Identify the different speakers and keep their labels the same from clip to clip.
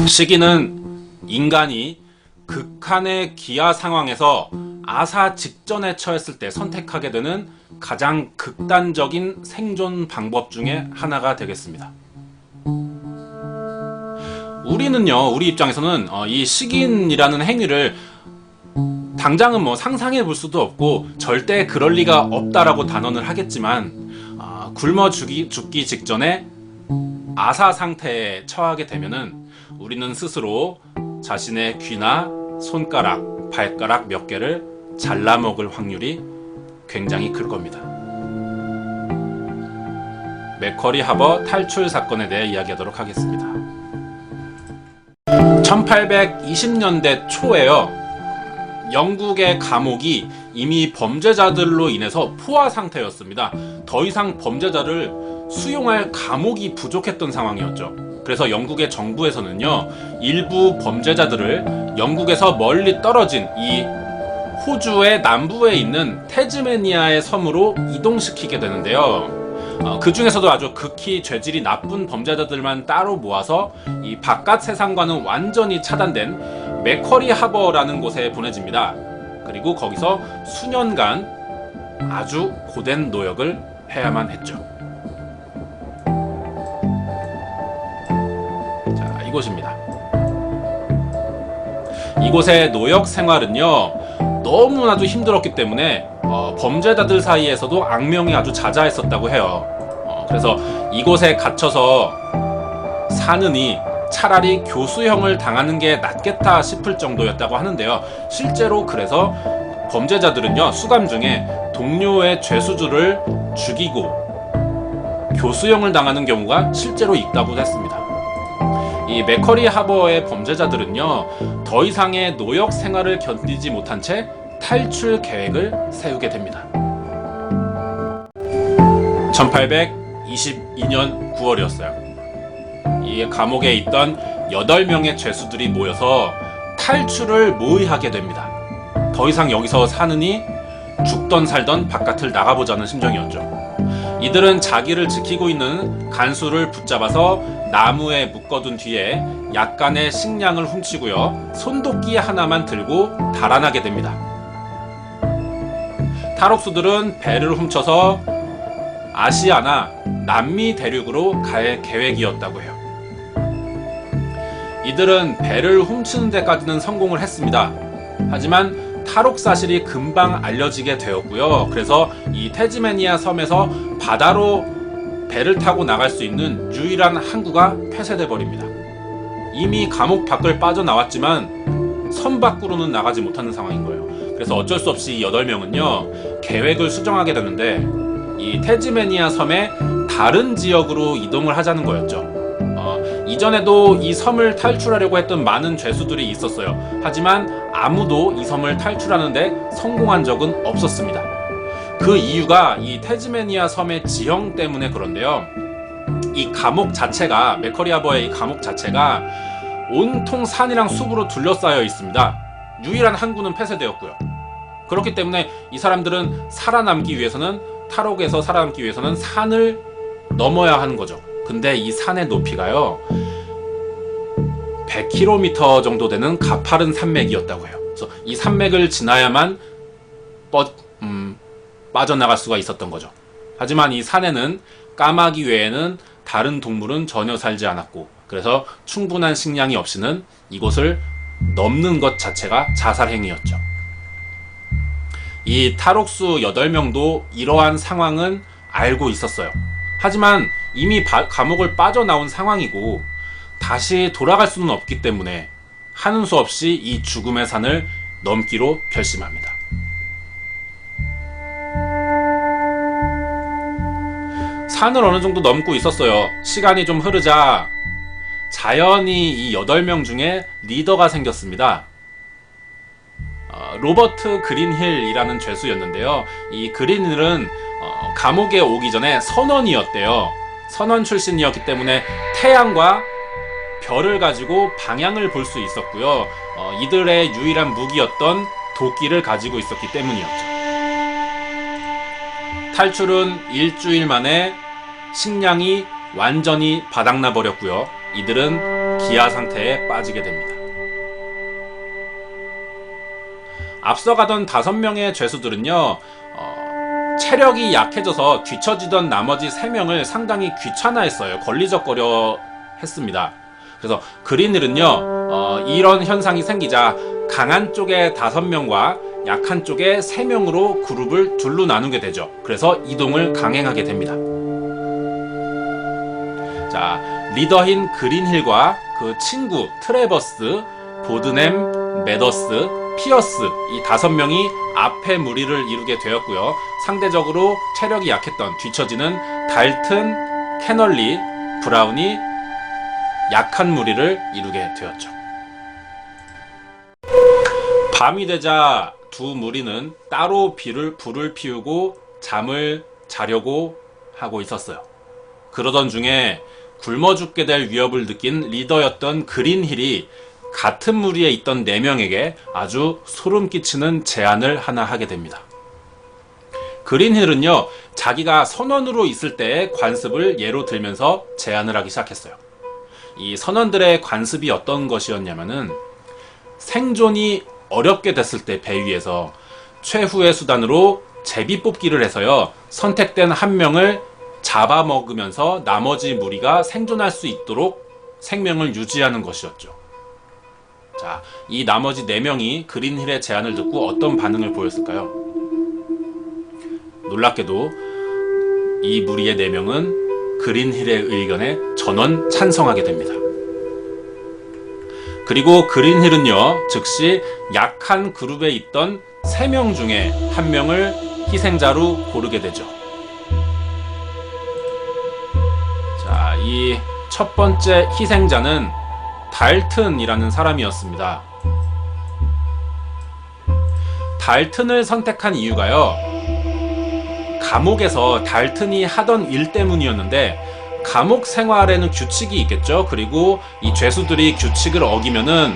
Speaker 1: 시기는 인간이 극한의 기아 상황에서 아사 직전에 처했을 때 선택하게 되는 가장 극단적인 생존 방법 중에 하나가 되겠습니다. 우리 입장에서는 이 식인이라는 행위를 당장은 상상해 볼 수도 없고 절대 그럴 리가 없다라고 단언을 하겠지만, 굶어 죽기 직전에 아사 상태에 처하게 되면은 우리는 스스로 자신의 귀나 손가락, 발가락 몇 개를 잘라먹을 확률이 굉장히 클 겁니다. 맥쿼리 하버 탈출 사건에 대해 이야기하도록 하겠습니다. 1820년대 초에요, 영국의 감옥이 이미 범죄자들로 인해서 포화 상태였습니다. 더 이상 범죄자를 수용할 감옥이 부족했던 상황이었죠. 그래서 영국의 정부에서는요, 일부 범죄자들을 영국에서 멀리 떨어진 이 호주의 남부에 있는 태즈메니아의 섬으로 이동시키게 되는데요. 그 중에서도 아주 극히 죄질이 나쁜 범죄자들만 따로 모아서 이 바깥 세상과는 완전히 차단된 맥쿼리 하버라는 곳에 보내집니다. 그리고 거기서 수년간 아주 고된 노역을 해야만 했죠. 자, 이곳입니다. 이곳의 노역 생활은요, 너무나도 힘들었기 때문에 범죄자들 사이에서도 악명이 아주 자자했었다고 해요. 그래서 이곳에 갇혀서 사느니 차라리 교수형을 당하는 게 낫겠다 싶을 정도였다고 하는데요. 실제로 그래서 범죄자들은요, 수감 중에 동료의 죄수들을 죽이고 교수형을 당하는 경우가 실제로 있다고 했습니다. 이 맥쿼리 하버의 범죄자들은요, 더 이상의 노역 생활을 견디지 못한 채 탈출 계획을 세우게 됩니다. 1822년 9월이었어요. 이 감옥에 있던 8명의 죄수들이 모여서 탈출을 모의하게 됩니다. 더 이상 여기서 사느니 죽던 살던 바깥을 나가보자는 심정이었죠. 이들은 자기를 지키고 있는 간수를 붙잡아서 나무에 묶어둔 뒤에 약간의 식량을 훔치고요, 손도끼 하나만 들고 달아나게 됩니다. 탈옥수들은 배를 훔쳐서 아시아나 남미 대륙으로 갈 계획이었다고 해요. 이들은 배를 훔치는 데까지는 성공을 했습니다. 하지만 탈옥 사실이 금방 알려지게 되었고요. 그래서 이 태즈메니아 섬에서 바다로 배를 타고 나갈 수 있는 유일한 항구가 폐쇄돼 버립니다. 이미 감옥 밖을 빠져나왔지만 섬 밖으로는 나가지 못하는 상황인 거예요. 그래서 어쩔 수 없이 이 8명은요, 계획을 수정하게 되는데 이 태즈메니아 섬의 다른 지역으로 이동을 하자는 거였죠. 이전에도 이 섬을 탈출하려고 했던 많은 죄수들이 있었어요. 하지만 아무도 이 섬을 탈출하는데 성공한 적은 없었습니다. 그 이유가 이 태즈메니아 섬의 지형 때문에 그런데요, 이 감옥 자체가, 맥쿼리 하버의 이 감옥 자체가 온통 산이랑 숲으로 둘러싸여 있습니다. 유일한 항구는 폐쇄되었고요. 그렇기 때문에 이 사람들은 살아남기 위해서는, 탈옥에서 살아남기 위해서는 산을 넘어야 하는 거죠. 근데 이 산의 높이가요, 100km 정도 되는 가파른 산맥이었다고 해요. 그래서 이 산맥을 지나야만 빠져나갈 수가 있었던 거죠. 하지만 이 산에는 까마귀 외에는 다른 동물은 전혀 살지 않았고, 그래서 충분한 식량이 없이는 이곳을 넘는 것 자체가 자살행위였죠. 이 탈옥수 8명도 이러한 상황은 알고 있었어요. 하지만 이미 감옥을 빠져나온 상황이고 다시 돌아갈 수는 없기 때문에 하는 수 없이 이 죽음의 산을 넘기로 결심합니다. 산을 어느 정도 넘고 있었어요. 시간이 좀 흐르자 자연히 이 8명 중에 리더가 생겼습니다. 로버트 그린힐이라는 죄수였는데요. 이 그린힐은 감옥에 오기 전에 선원이었대요. 선원 출신이었기 때문에 태양과 별을 가지고 방향을 볼 수 있었고요. 이들의 유일한 무기였던 도끼를 가지고 있었기 때문이었죠. 탈출은 일주일 만에 식량이 완전히 바닥나 버렸고요. 이들은 기아 상태에 빠지게 됩니다. 앞서가던 5명의 죄수들은요, 체력이 약해져서 뒤처지던 나머지 3명을 상당히 귀찮아했어요. 걸리적거려 했습니다. 그래서 그린힐은요, 이런 현상이 생기자 강한 쪽에 5명과 약한 쪽에 3명으로 그룹을 둘로 나누게 되죠. 그래서 이동을 강행하게 됩니다. 자, 리더인 그린힐과 그 친구 트래버스, 보드넴, 매더스, 피어스 이 5명이 앞에 무리를 이루게 되었고요. 상대적으로 체력이 약했던 뒤처지는 달튼, 캐널리, 브라운이 약한 무리를 이루게 되었죠. 밤이 되자 두 무리는 따로 불을 피우고 잠을 자려고 하고 있었어요. 그러던 중에 굶어 죽게 될 위협을 느낀 리더였던 그린힐이 같은 무리에 있던 4명에게 아주 소름 끼치는 제안을 하나 하게 됩니다. 그린힐은요, 자기가 선원으로 있을 때의 관습을 예로 들면서 제안을 하기 시작했어요. 이 선원들의 관습이 어떤 것이었냐면은 생존이 어렵게 됐을 때 배 위에서 최후의 수단으로 제비 뽑기를 해서요, 선택된 한 명을 잡아먹으면서 나머지 무리가 생존할 수 있도록 생명을 유지하는 것이었죠. 자, 이 나머지 4명이 그린힐의 제안을 듣고 어떤 반응을 보였을까요? 놀랍게도 이 무리의 4명은 그린힐의 의견에 전원 찬성하게 됩니다. 그리고 그린힐은요, 즉시 약한 그룹에 있던 3명 중에 1명을 희생자로 고르게 되죠. 자, 이 첫 번째 희생자는 달튼이라는 사람이었습니다. 달튼을 선택한 이유가요, 감옥에서 달튼이 하던 일 때문이었는데, 감옥 생활에는 규칙이 있겠죠. 그리고 이 죄수들이 규칙을 어기면은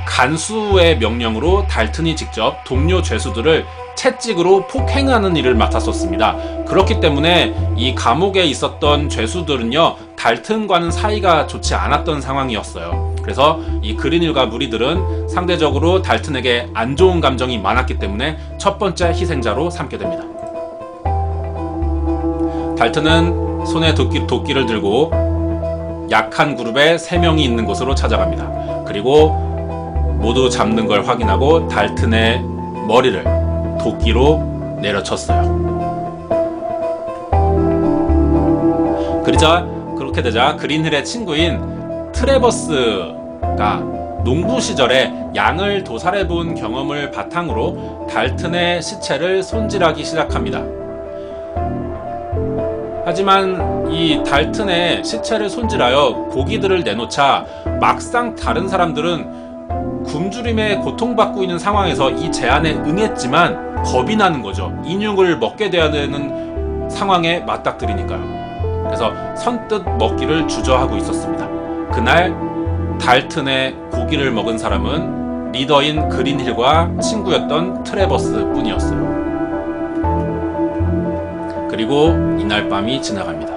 Speaker 1: 간수의 명령으로 달튼이 직접 동료 죄수들을 채찍으로 폭행하는 일을 맡았었습니다. 그렇기 때문에 이 감옥에 있었던 죄수들은요, 달튼과는 사이가 좋지 않았던 상황이었어요. 그래서 이 그린힐과 무리들은 상대적으로 달튼에게 안 좋은 감정이 많았기 때문에 첫 번째 희생자로 삼게 됩니다. 달튼은 손에 도끼를 들고 약한 그룹에 3명이 있는 곳으로 찾아갑니다. 그리고 모두 잡는 걸 확인하고 달튼의 머리를 도끼로 내려쳤어요. 그렇게 되자 그린힐의 친구인 트래버스가 농부 시절에 양을 도살해본 경험을 바탕으로 달튼의 시체를 손질하기 시작합니다. 하지만 이 달튼의 시체를 손질하여 고기들을 내놓자 막상 다른 사람들은 굶주림에 고통받고 있는 상황에서 이 제안에 응했지만 겁이 나는 거죠. 인육을 먹게 돼야 되는 상황에 맞닥뜨리니까요. 그래서 선뜻 먹기를 주저하고 있었습니다. 그날 달튼의 고기를 먹은 사람은 리더인 그린힐과 친구였던 트래버스 뿐이었어요. 그리고 이날 밤이 지나갑니다.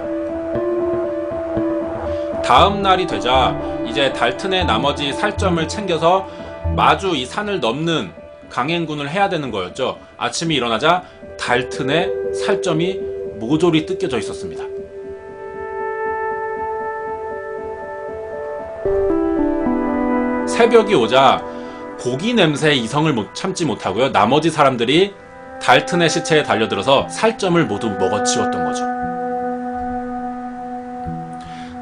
Speaker 1: 다음 날이 되자 이제 달튼의 나머지 살점을 챙겨서 마주 이 산을 넘는 강행군을 해야 되는 거였죠. 아침이 일어나자 달튼의 살점이 모조리 뜯겨져 있었습니다. 새벽이 오자 고기 냄새에 이성을 참지 못하고요, 나머지 사람들이 달튼의 시체에 달려들어서 살점을 모두 먹어치웠던 거죠.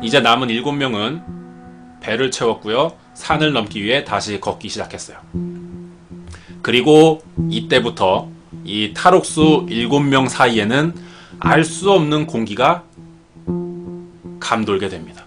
Speaker 1: 이제 남은 7명은 배를 채웠고요, 산을 넘기 위해 다시 걷기 시작했어요. 그리고 이때부터 이 탈옥수 7명 사이에는 알 수 없는 공기가 감돌게 됩니다.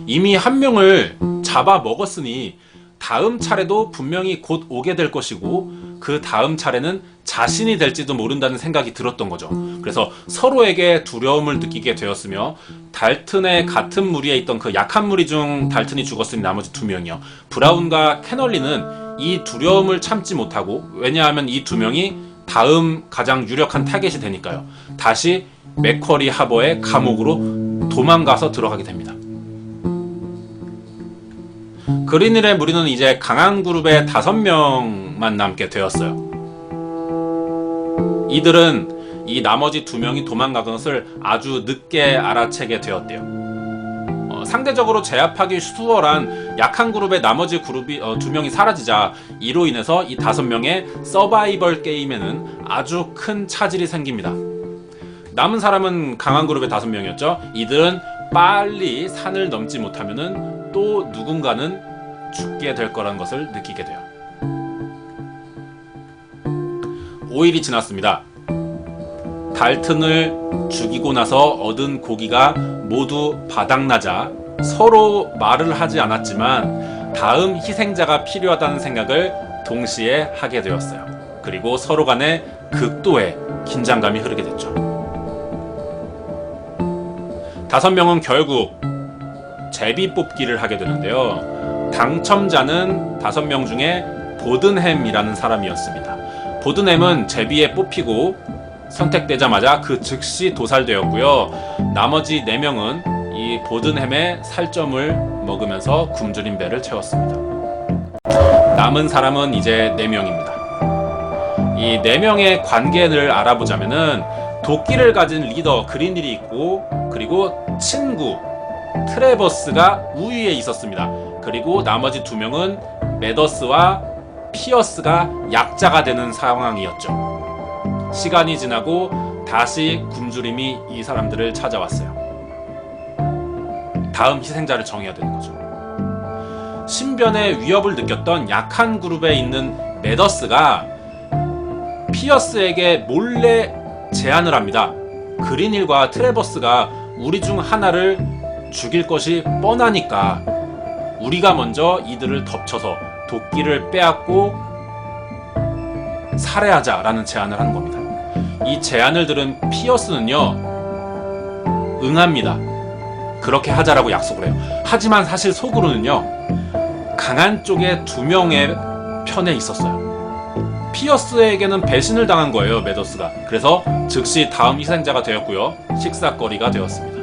Speaker 1: 이미 한 명을 잡아 먹었으니 다음 차례도 분명히 곧 오게 될 것이고 그 다음 차례는 자신이 될지도 모른다는 생각이 들었던 거죠. 그래서 서로에게 두려움을 느끼게 되었으며 달튼의 같은 무리에 있던 그 약한 무리 중 달튼이 죽었으니 나머지 2명이요. 브라운과 캐널리는 이 두려움을 참지 못하고, 왜냐하면 이 2명이 다음 가장 유력한 타겟이 되니까요, 다시 맥쿼리 하버의 감옥으로 도망가서 들어가게 됩니다. 그린힐의 무리는 이제 강한 그룹의 5명만 남게 되었어요. 이들은 이 나머지 2명이 도망간 것을 아주 늦게 알아채게 되었대요. 상대적으로 제압하기 수월한 약한 그룹의 나머지 그룹이 2명이 사라지자 이로 인해서 이 5명의 서바이벌 게임에는 아주 큰 차질이 생깁니다. 남은 사람은 강한 그룹의 5명이었죠. 이들은 빨리 산을 넘지 못하면은 또 누군가는 죽게 될 거라는 것을 느끼게 돼요. 5일이 지났습니다. 달튼을 죽이고 나서 얻은 고기가 모두 바닥나자 서로 말을 하지 않았지만 다음 희생자가 필요하다는 생각을 동시에 하게 되었어요. 그리고 서로 간에 극도의 긴장감이 흐르게 됐죠. 5명은 결국 제비 뽑기를 하게 되는데요. 당첨자는 5명 중에 보든햄이라는 사람이었습니다. 보든햄은 제비에 뽑히고 선택되자마자 그 즉시 도살되었고요. 나머지 4명은 이 보든햄의 살점을 먹으면서 굶주린 배를 채웠습니다. 남은 사람은 이제 4명입니다. 이 4명의 관계를 알아보자면은 도끼를 가진 리더 그린힐이 있고, 그리고 친구 트레버스가 우위에 있었습니다. 그리고 나머지 2명은 메더스와 피어스가 약자가 되는 상황이었죠. 시간이 지나고 다시 굶주림이 이 사람들을 찾아왔어요. 다음 희생자를 정해야 되는 거죠. 신변의 위협을 느꼈던 약한 그룹에 있는 메더스가 피어스에게 몰래 제안을 합니다. 그린힐과 트레버스가 우리 중 하나를 죽일 것이 뻔하니까 우리가 먼저 이들을 덮쳐서 도끼를 빼앗고 살해하자라는 제안을 하는 겁니다. 이 제안을 들은 피어스는요, 응합니다. 그렇게 하자라고 약속을 해요. 하지만 사실 속으로는요, 강한 쪽에 2명의 편에 있었어요. 피어스에게는 배신을 당한 거예요, 메더스가. 그래서 즉시 다음 희생자가 되었고요. 식사거리가 되었습니다.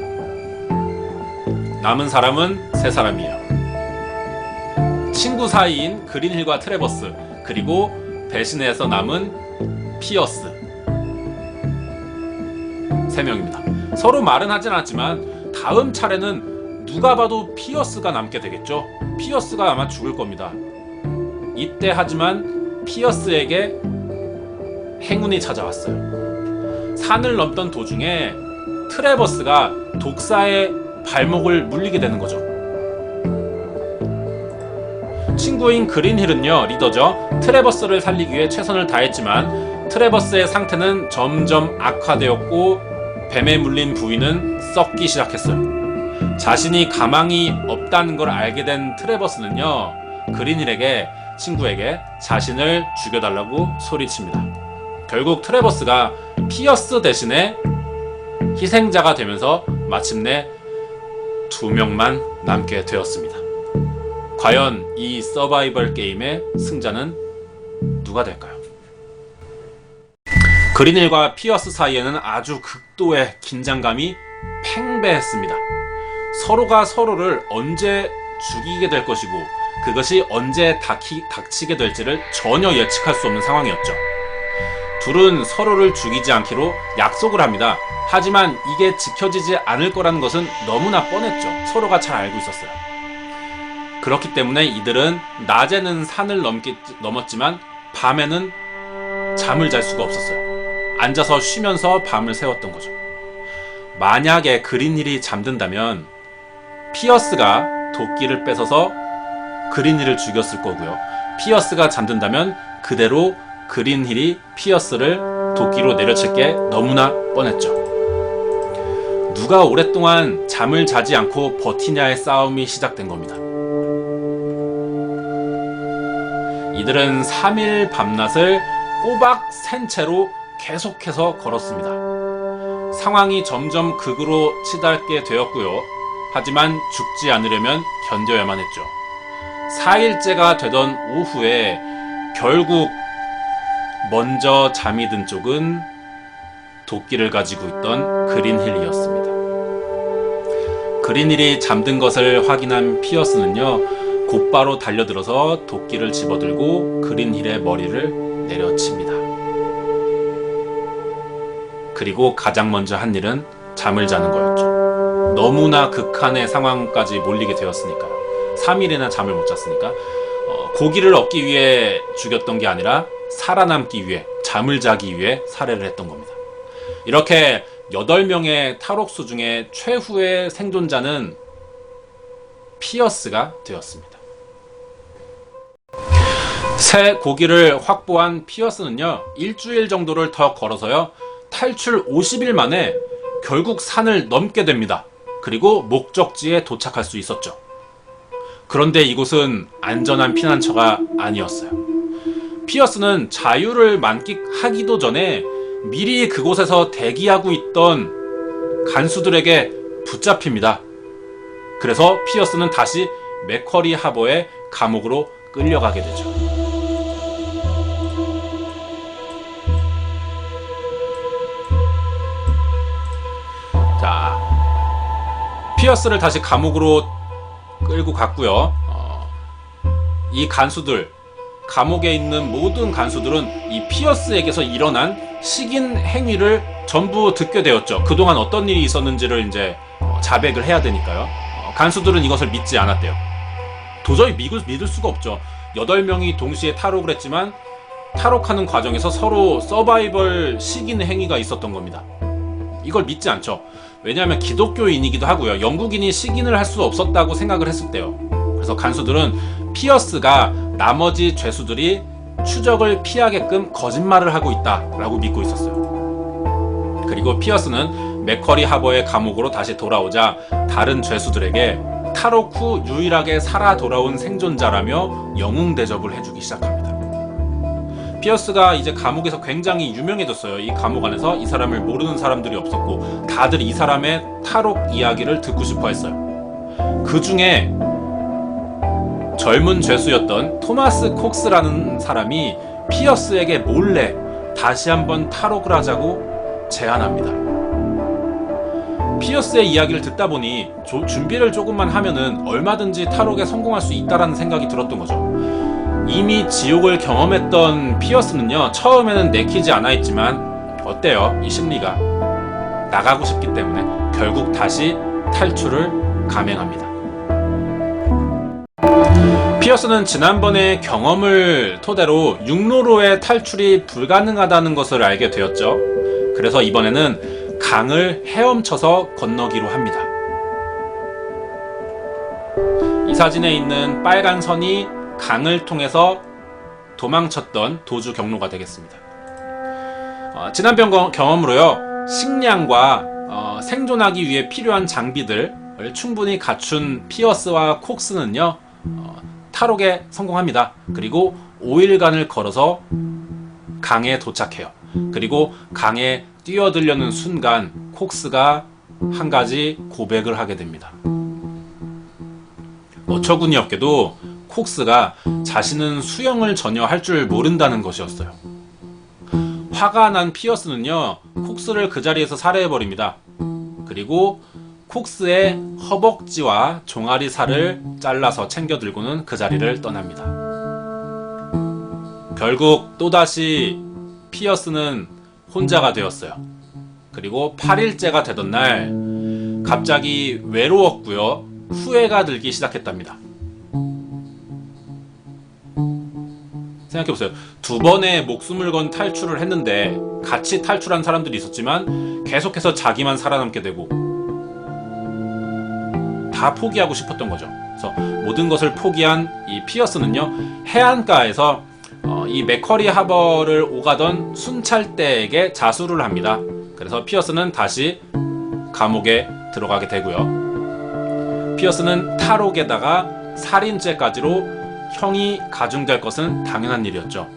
Speaker 1: 남은 사람은 3사람이에요. 친구 사이인 그린힐과 트레버스, 그리고 배신해서 남은 피어스. 3명입니다. 서로 말은 하진 않았지만 다음 차례는 누가 봐도 피어스가 남게 되겠죠. 피어스가 아마 죽을 겁니다. 이때 하지만 피어스에게 행운이 찾아왔어요. 산을 넘던 도중에 트레버스가 독사의 발목을 물리게 되는 거죠. 친구인 그린힐은요, 리더죠. 트레버스를 살리기 위해 최선을 다했지만 트레버스의 상태는 점점 악화되었고 뱀에 물린 부위는 썩기 시작했어요. 자신이 가망이 없다는 걸 알게 된 트레버스는요, 그린힐에게, 친구에게 자신을 죽여달라고 소리칩니다. 결국 트레버스가 피어스 대신에 희생자가 되면서 마침내 2명만 남게 되었습니다. 과연 이 서바이벌 게임의 승자는 누가 될까요? 그린힐과 피어스 사이에는 아주 극도의 긴장감이 팽배했습니다. 서로가 서로를 언제 죽이게 될 것이고 그것이 언제 닥치게 될지를 전혀 예측할 수 없는 상황이었죠. 둘은 서로를 죽이지 않기로 약속을 합니다. 하지만 이게 지켜지지 않을 거라는 것은 너무나 뻔했죠. 서로가 잘 알고 있었어요. 그렇기 때문에 이들은 낮에는 산을 넘었지만 밤에는 잠을 잘 수가 없었어요. 앉아서 쉬면서 밤을 새웠던 거죠. 만약에 그린힐이 잠든다면 피어스가 도끼를 뺏어서 그린힐을 죽였을 거고요. 피어스가 잠든다면 그대로 그린힐이 피어스를 도끼로 내려칠 게 너무나 뻔했죠. 누가 오랫동안 잠을 자지 않고 버티냐의 싸움이 시작된 겁니다. 이들은 3일 밤낮을 꼬박 센 채로 계속해서 걸었습니다. 상황이 점점 극으로 치닫게 되었고요. 하지만 죽지 않으려면 견뎌야만 했죠. 4일째가 되던 오후에 결국 먼저 잠이 든 쪽은 도끼를 가지고 있던 그린힐이었습니다. 그린힐이 잠든 것을 확인한 피어스는요, 곧바로 달려들어서 도끼를 집어들고 그린힐의 머리를 내려칩니다. 그리고 가장 먼저 한 일은 잠을 자는 거였죠. 너무나 극한의 상황까지 몰리게 되었으니까요. 3일이나 잠을 못 잤으니까 고기를 얻기 위해 죽였던 게 아니라 살아남기 위해, 잠을 자기 위해 살해를 했던 겁니다. 이렇게 8명의 탈옥수 중에 최후의 생존자는 피어스가 되었습니다. 새 고기를 확보한 피어스는요, 일주일 정도를 더 걸어서요, 탈출 50일 만에 결국 산을 넘게 됩니다. 그리고 목적지에 도착할 수 있었죠. 그런데 이곳은 안전한 피난처가 아니었어요. 피어스는 자유를 만끽하기도 전에 미리 그곳에서 대기하고 있던 간수들에게 붙잡힙니다. 그래서 피어스는 다시 맥쿼리 하버의 감옥으로 끌려가게 되죠. 자, 피어스를 다시 감옥으로 끌고 갔고요. 이 간수들, 감옥에 있는 모든 간수들은 이 피어스에게서 일어난 식인 행위를 전부 듣게 되었죠. 그동안 어떤 일이 있었는지를 이제 자백을 해야 되니까요. 간수들은 이것을 믿지 않았대요. 도저히 믿을 수가 없죠. 8명이 동시에 탈옥을 했지만 탈옥하는 과정에서 서로 서바이벌 식인 행위가 있었던 겁니다. 이걸 믿지 않죠. 왜냐하면 기독교인이기도 하고요. 영국인이 식인을 할 수 없었다고 생각을 했을 때요. 그래서 간수들은 피어스가 나머지 죄수들이 추적을 피하게끔 거짓말을 하고 있다라고 믿고 있었어요. 그리고 피어스는 맥쿼리 하버의 감옥으로 다시 돌아오자 다른 죄수들에게 탈옥 후 유일하게 살아 돌아온 생존자라며 영웅 대접을 해주기 시작합니다. 피어스가 이제 감옥에서 굉장히 유명해졌어요. 이 감옥 안에서 이 사람을 모르는 사람들이 없었고 다들 이 사람의 탈옥 이야기를 듣고 싶어 했어요. 그 중에 젊은 죄수였던 토마스 콕스라는 사람이 피어스에게 몰래 다시 한번 탈옥을 하자고 제안합니다. 피어스의 이야기를 듣다 보니 준비를 조금만 하면은 얼마든지 탈옥에 성공할 수 있다라는 생각이 들었던 거죠. 이미 지옥을 경험했던 피어스는요, 처음에는 내키지 않아 있지만 어때요? 이 심리가 나가고 싶기 때문에 결국 다시 탈출을 감행합니다. 피어스는 지난번의 경험을 토대로 육로로의 탈출이 불가능하다는 것을 알게 되었죠. 그래서 이번에는 강을 헤엄쳐서 건너기로 합니다. 이 사진에 있는 빨간 선이 강을 통해서 도망쳤던 도주 경로가 되겠습니다. 지난번 경험으로요, 식량과 생존하기 위해 필요한 장비들을 충분히 갖춘 피어스와 콕스는요, 탈옥에 성공합니다. 그리고 5일간을 걸어서 강에 도착해요. 그리고 강에 뛰어들려는 순간 콕스가 한 가지 고백을 하게 됩니다. 어처구니없게도 콕스가 자신은 수영을 전혀 할 줄 모른다는 것이었어요. 화가 난 피어스는요, 콕스를 그 자리에서 살해해버립니다. 그리고 콕스의 허벅지와 종아리 살을 잘라서 챙겨 들고는 그 자리를 떠납니다. 결국 또다시 피어스는 혼자가 되었어요. 그리고 8일째가 되던 날 갑자기 외로웠고요, 후회가 들기 시작했답니다. 생각해보세요. 2번의 목숨을 건 탈출을 했는데 같이 탈출한 사람들이 있었지만 계속해서 자기만 살아남게 되고 다 포기하고 싶었던 거죠. 그래서 모든 것을 포기한 이 피어스는요, 해안가에서 이 맥쿼리 하버를 오가던 순찰대에게 자수를 합니다. 그래서 피어스는 다시 감옥에 들어가게 되고요. 피어스는 탈옥에다가 살인죄까지로 형이 가중될 것은 당연한 일이었죠.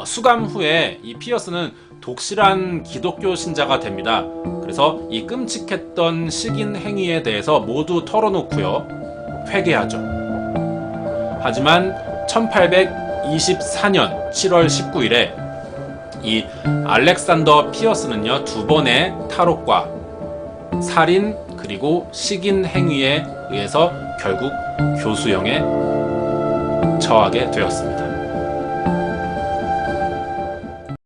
Speaker 1: 수감 후에 이 피어스는 독실한 기독교 신자가 됩니다. 그래서 이 끔찍했던 식인 행위에 대해서 모두 털어놓고요, 회개하죠. 하지만 1824년 7월 19일에 이 알렉산더 피어스는요, 2번의 탈옥과 살인 그리고 식인 행위에 의해서 결국 교수형에 처하게 되었습니다.